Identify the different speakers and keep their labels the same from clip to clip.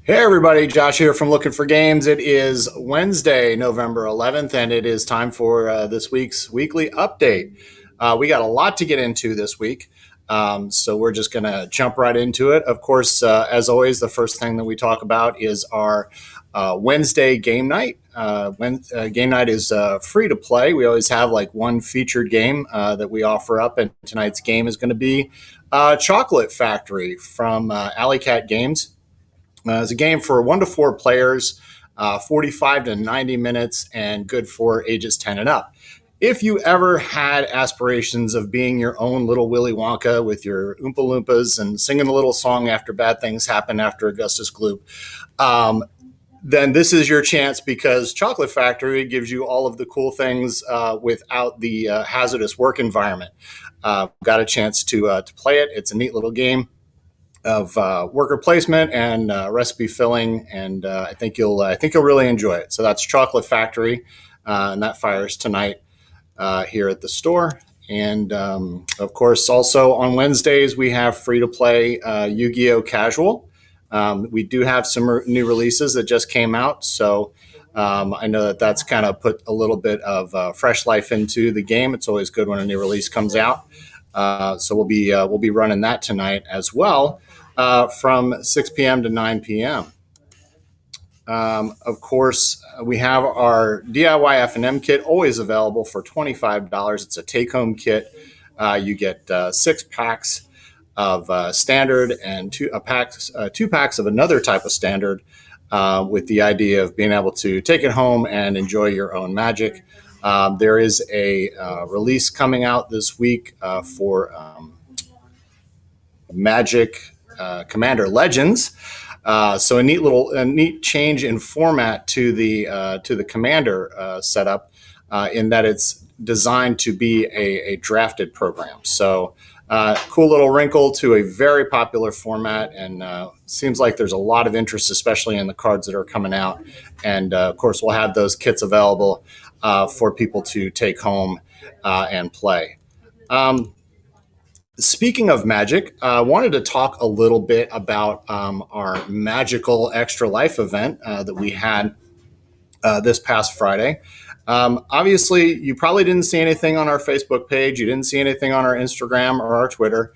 Speaker 1: Hey everybody, Josh here from Lookin for Games. It is Wednesday, November 11th, and it is time for this week's weekly update. We got a lot to get into this week, so we're just going to jump right into it. Of course, as always, the first thing that we talk about is our Wednesday game night. Game night is free to play. We always have like one featured game that we offer up, and tonight's game is going to be Chocolate Factory from Alley Cat Games. It's a game for 1 to 4 players, 45 to 90 minutes, and good for ages 10 and up. If you ever had aspirations of being your own little Willy Wonka with your Oompa Loompas and singing a little song after bad things happen after Augustus Gloop, then this is your chance, because Chocolate Factory gives you all of the cool things without the hazardous work environment. Got a chance to play it. It's a neat little game of worker placement and recipe filling, and I think you'll really enjoy it. So that's Chocolate Factory, and that fires tonight here at the store. And of course, also on Wednesdays we have free to play Yu-Gi-Oh! Casual. We do have some new releases that just came out, so I know that's kind of put a little bit of fresh life into the game. It's always good when a new release comes out. So we'll be running that tonight as well, from 6 p.m. to 9 p.m. Of course, we have our DIY F&M kit always available for $25. It's a take-home kit. You get 6 packs of standard and two packs of another type of standard, with the idea of being able to take it home and enjoy your own magic. There is a release coming out this week for Magic Commander Legends. So a neat change in format to the Commander setup, in that it's designed to be a drafted program. So cool little wrinkle to a very popular format, and seems like there's a lot of interest, especially in the cards that are coming out. And of course, we'll have those kits available for people to take home and play. Speaking of Magic, I wanted to talk a little bit about our Magical Extra Life event that we had this past Friday. Obviously, you probably didn't see anything on our Facebook page. You didn't see anything on our Instagram or our Twitter,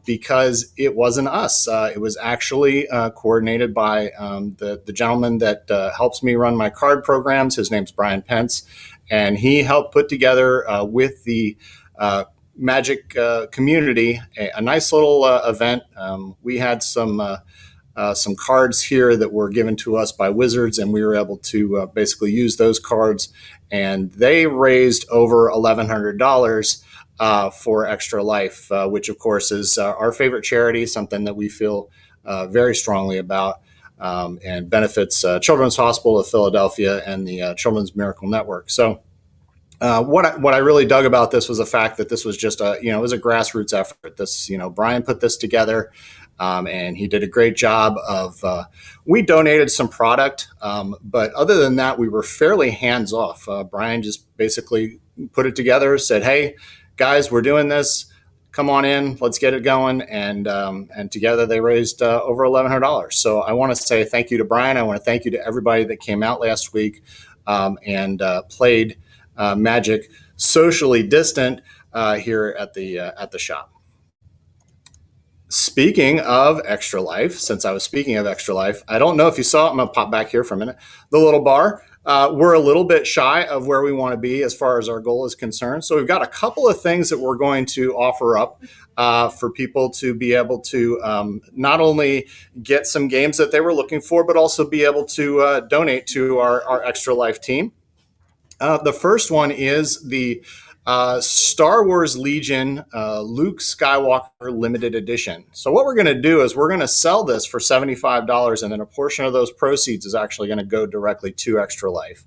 Speaker 1: because it wasn't us. It was actually coordinated by the gentleman that helps me run my card programs. His name's Brian Pence, and he helped put together with the Magic community a nice little event. We had some cards here that were given to us by Wizards, and we were able to basically use those cards, and they raised over $1,100 for Extra Life, which of course is our favorite charity, something that we feel very strongly about, and benefits Children's Hospital of Philadelphia and the Children's Miracle Network. So what I really dug about this was the fact that this was just it was a grassroots effort. This, Brian put this together, and he did a great job of, we donated some product, but other than that, we were fairly hands off. Brian just basically put it together, said, "Hey guys, we're doing this. Come on in, let's get it going." And together they raised over $1,100. So I want to say thank you to Brian. I want to thank you to everybody that came out last week and played Magic socially distant here at the shop. Speaking of Extra Life, since I was speaking of Extra Life, I don't know if you saw it. I'm going to pop back here for a minute. The little bar. We're a little bit shy of where we want to be as far as our goal is concerned. So we've got a couple of things that we're going to offer up for people to be able to not only get some games that they were looking for, but also be able to donate to our Extra Life team. The first one is the Star Wars Legion Luke Skywalker limited edition. So what we're going to do is we're going to sell this for $75, and then a portion of those proceeds is actually going to go directly to Extra Life.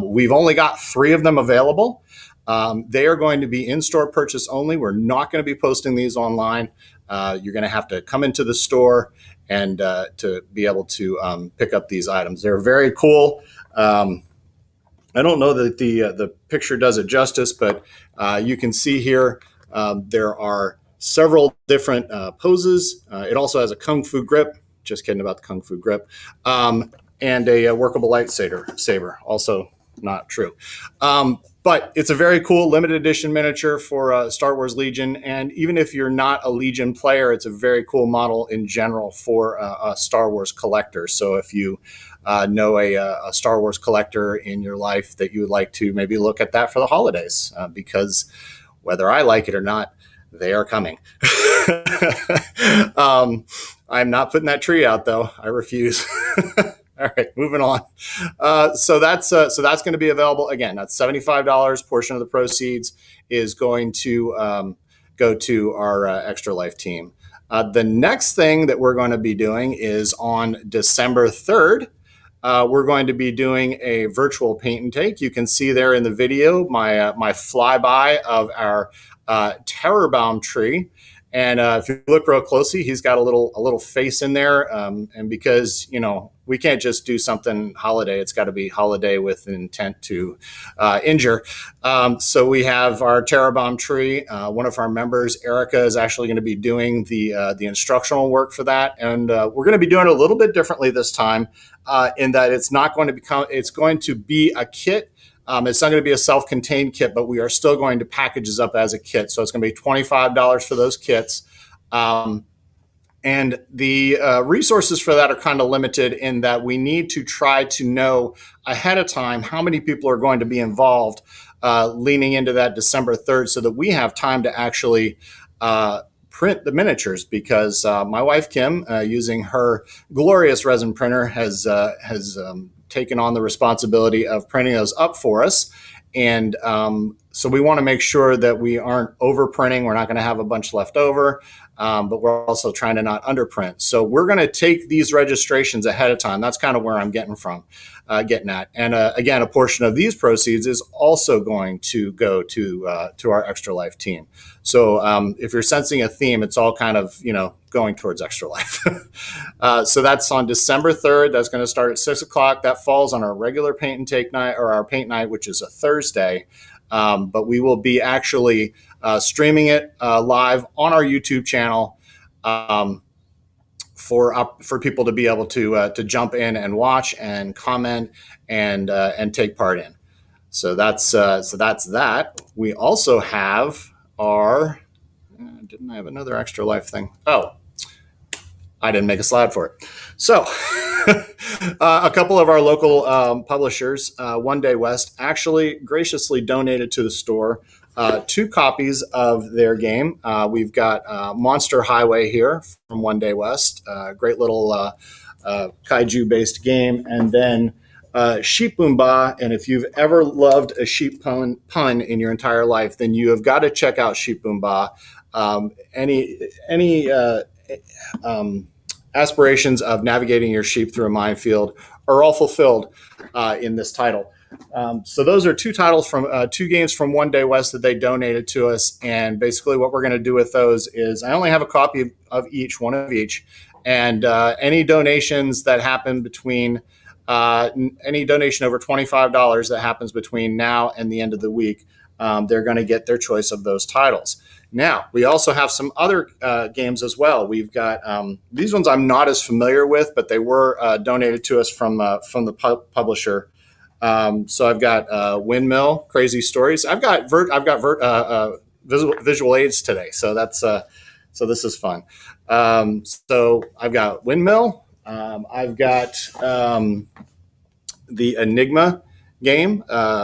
Speaker 1: We've only got 3 of them available. They are going to be in-store purchase only. We're not going to be posting these online. You're going to have to come into the store and to be able to pick up these items. They're very cool. I don't know that the picture does it justice, but you can see here there are several different poses. It also has a kung fu grip. Just kidding about the Kung Fu grip. And a workable lightsaber, also not true. But it's a very cool limited edition miniature for Star Wars Legion. And even if you're not a Legion player, it's a very cool model in general for a Star Wars collector. So if you know a Star Wars collector in your life that you would like to maybe look at that for the holidays, because whether I like it or not, they are coming. I'm not putting that tree out, though. I refuse. All right, moving on. So that's going to be available again. That's $75. Portion of the proceeds is going to go to our Extra Life team. The next thing that we're going to be doing is on December 3rd. We're going to be doing a virtual paint and take. You can see there in the video my flyby of our Terrorbound tree. And if you look real closely, he's got a little face in there. And because, we can't just do something holiday, it's got to be holiday with an intent to injure. So we have our Terrorbound tree. One of our members, Erica, is actually going to be doing the instructional work for that. And we're going to be doing it a little bit differently this time in that it's going to be a kit. It's not going to be a self-contained kit, but we are still going to package this up as a kit. So it's going to be $25 for those kits. And the resources for that are kind of limited in that we need to try to know ahead of time how many people are going to be involved leaning into that December 3rd so that we have time to actually print the miniatures, because my wife, Kim, using her glorious resin printer, has taken on the responsibility of printing those up for us. And so we want to make sure that we aren't overprinting. We're not going to have a bunch left over, but we're also trying to not underprint. So we're going to take these registrations ahead of time. That's kind of where I'm getting at. And again, a portion of these proceeds is also going to go to our Extra Life team. So if you're sensing a theme, it's all kind of, going towards Extra Life. So that's on December 3rd. That's going to start at 6 o'clock. That falls on our regular paint and take night, or our paint night, which is a Thursday. But we will be actually streaming it live on our YouTube channel for people to be able to jump in and watch and comment and take part in. So that's that. We also have our. Didn't I have another Extra Life thing? Oh, I didn't make a slide for it. So a couple of our local publishers, One Day West, actually graciously donated to the store 2 copies of their game. We've got Monster Highway here from One Day West, great little kaiju-based game, and then Sheep Boomba. And if you've ever loved a sheep pun in your entire life, then you have got to check out Sheep Boomba. Any aspirations of navigating your sheep through a minefield are all fulfilled in this title. So those are 2 titles from 2 games from One Day West that they donated to us. And basically what we're going to do with those is I only have a copy of each, one of each. And any donations that happen between any donation over $25 that happens between now and the end of the week, they're going to get their choice of those titles. Now, we also have some other games as well. We've got these ones I'm not as familiar with, but they were donated to us from the publisher. So I've got Windmill, Crazy Stories. I've got visual aids today, so that's so this is fun. So I've got Windmill. I've got the Enigma game,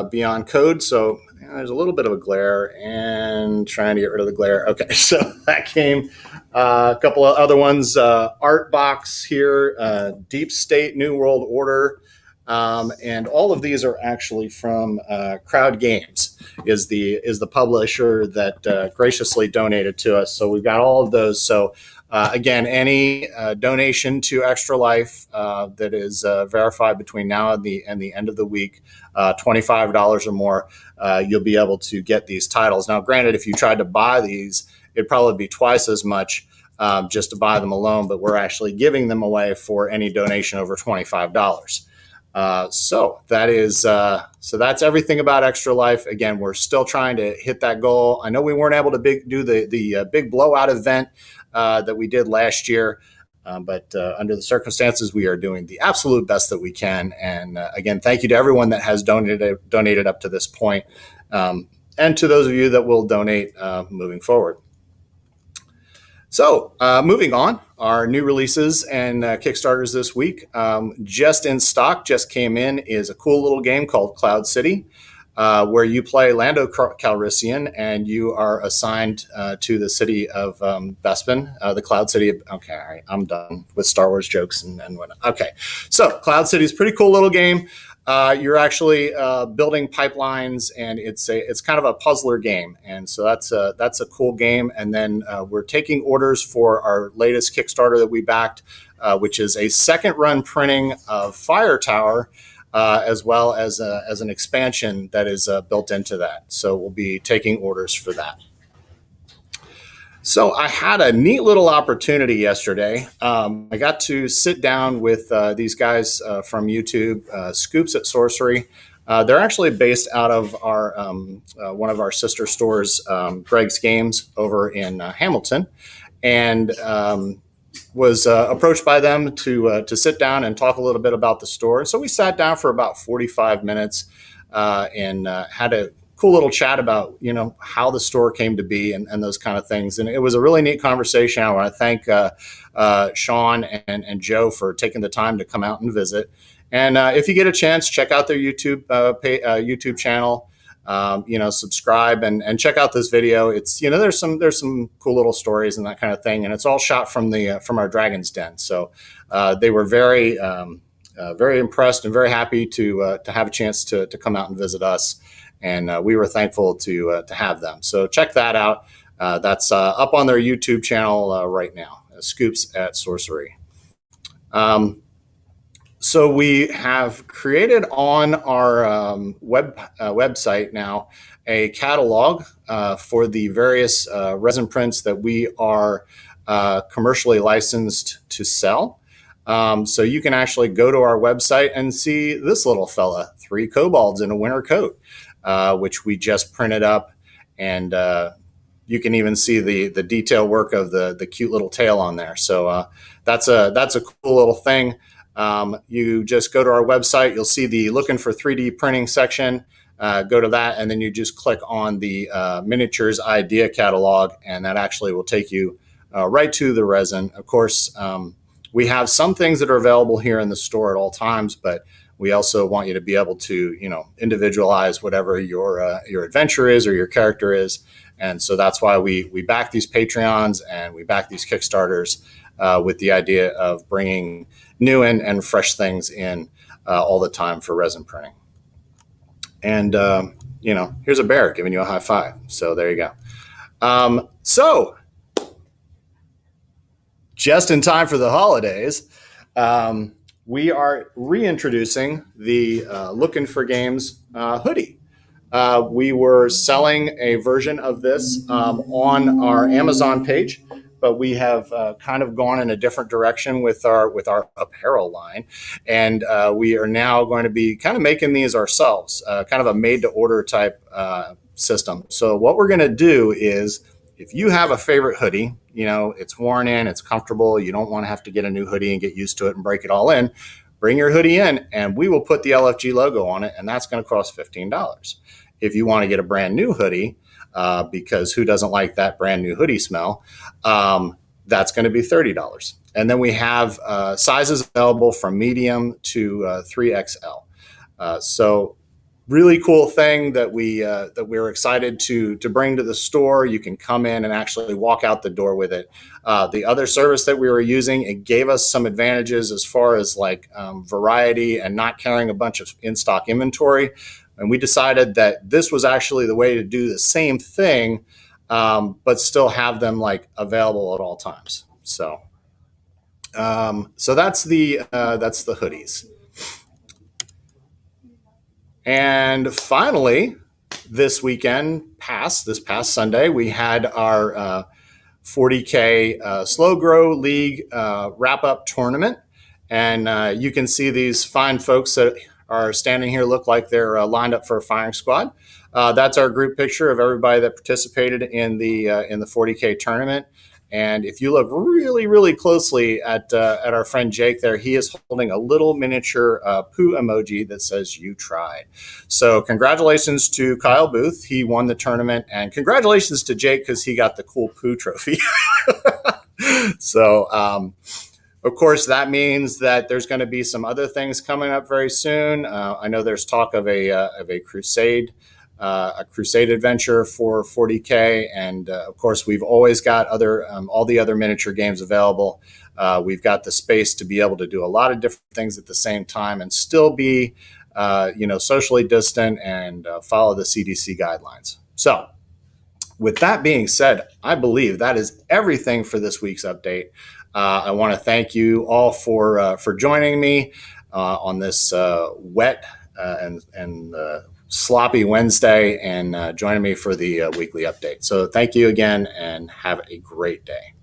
Speaker 1: Beyond Code. So there's a little bit of a glare, and trying to get rid of the glare. Okay, so that came. A couple of other ones, Art Box here, Deep State, New World Order, and all of these are actually from Crowd Games, is the publisher that graciously donated to us. So we've got all of those. So again, any donation to Extra Life that is verified between now and the end of the week, $25 or more, you'll be able to get these titles. Now, granted, if you tried to buy these, it'd probably be twice as much just to buy them alone, but we're actually giving them away for any donation over $25. So that's everything about Extra Life. Again, we're still trying to hit that goal. I know we weren't able to do the big blowout event that we did last year, But under the circumstances, we are doing the absolute best that we can. And again, thank you to everyone that has donated up to this point, and to those of you that will donate moving forward. So moving on, our new releases and Kickstarters this week, just in stock, just came in, is a cool little game called Cloud City, where you play Lando Calrissian and you are assigned to the city of Bespin, the Cloud City. Okay, all right, I'm done with Star Wars jokes and whatnot. Okay, so Cloud City is a pretty cool little game. You're actually building pipelines, and it's kind of a puzzler game, and so that's a cool game. And then we're taking orders for our latest Kickstarter that we backed, which is a second run printing of Fire Tower, as well as an expansion that is built into that. So we'll be taking orders for that. So I had a neat little opportunity yesterday. I got to sit down with these guys from YouTube, Scoops at Sorcery. They're actually based out of our one of our sister stores, Greg's Games, over in Hamilton, and was approached by them to sit down and talk a little bit about the store. So we sat down for about 45 minutes and had a cool little chat about, how the store came to be and those kind of things. And it was a really neat conversation. I want to thank Sean and Joe for taking the time to come out and visit. And if you get a chance, check out their YouTube channel. Subscribe and check out this video. It's, there's some cool little stories and that kind of thing. And it's all shot from our Dragon's Den. So they were very impressed and very happy to have a chance to come out and visit us. And we were thankful to have them. So check that out. That's up on their YouTube channel right now, Scoops at Sorcery. So we have created on our website now a catalog for the various resin prints that we are commercially licensed to sell. So you can actually go to our website and see this little fella, 3 kobolds in a winter coat, which we just printed up. And you can even see the detail work of the cute little tail on there. So that's a cool little thing. You just go to our website, you'll see the Lookin for 3D printing section. Go to that, and then you just click on the miniatures idea catalog, and that actually will take you right to the resin. Of course, we have some things that are available here in the store at all times, but we also want you to be able to, individualize whatever your adventure is or your character is. And so that's why we back these Patreons and we back these Kickstarters with the idea of bringing new and fresh things in all the time for resin printing. And, here's a bear giving you a high five. So there you go. So just in time for the holidays, we are reintroducing the Lookin for Games hoodie. We were selling a version of this on our Amazon page, but we have kind of gone in a different direction with our apparel line, and we are now going to be kind of making these ourselves, kind of a made-to-order type system. So what we're going to do is, if you have a favorite hoodie, it's worn in, it's comfortable, you don't want to have to get a new hoodie and get used to it and break it all in, bring your hoodie in, and we will put the LFG logo on it, and that's going to cost $15. If you want to get a brand new hoodie, because who doesn't like that brand new hoodie smell, that's going to be $30. And then we have sizes available from medium to 3XL. So really cool thing that we're excited to bring to the store. You can come in and actually walk out the door with it. The other service that we were using, it gave us some advantages as far as variety and not carrying a bunch of in-stock inventory. And we decided that this was actually the way to do the same thing, but still have them available at all times. So that's the hoodies. And finally, this past Sunday, we had our 40K Slow Grow League wrap-up tournament. And you can see these fine folks that are standing here look like they're lined up for a firing squad. That's our group picture of everybody that participated in the 40K tournament. And if you look really, really closely at our friend Jake there, he is holding a little miniature poo emoji that says "You tried." So congratulations to Kyle Booth. He won the tournament, and congratulations to Jake because he got the cool poo trophy. So, of course, that means that there's going to be some other things coming up very soon. I know there's talk of a crusade. A crusade adventure for 40K, and of course we've always got all the other miniature games available. We've got the space to be able to do a lot of different things at the same time and still be socially distant and follow the CDC guidelines. So with that being said, I believe that is everything for this week's update. I want to thank you all for joining me on this wet and sloppy Wednesday and joining me for the weekly update. So thank you again and have a great day.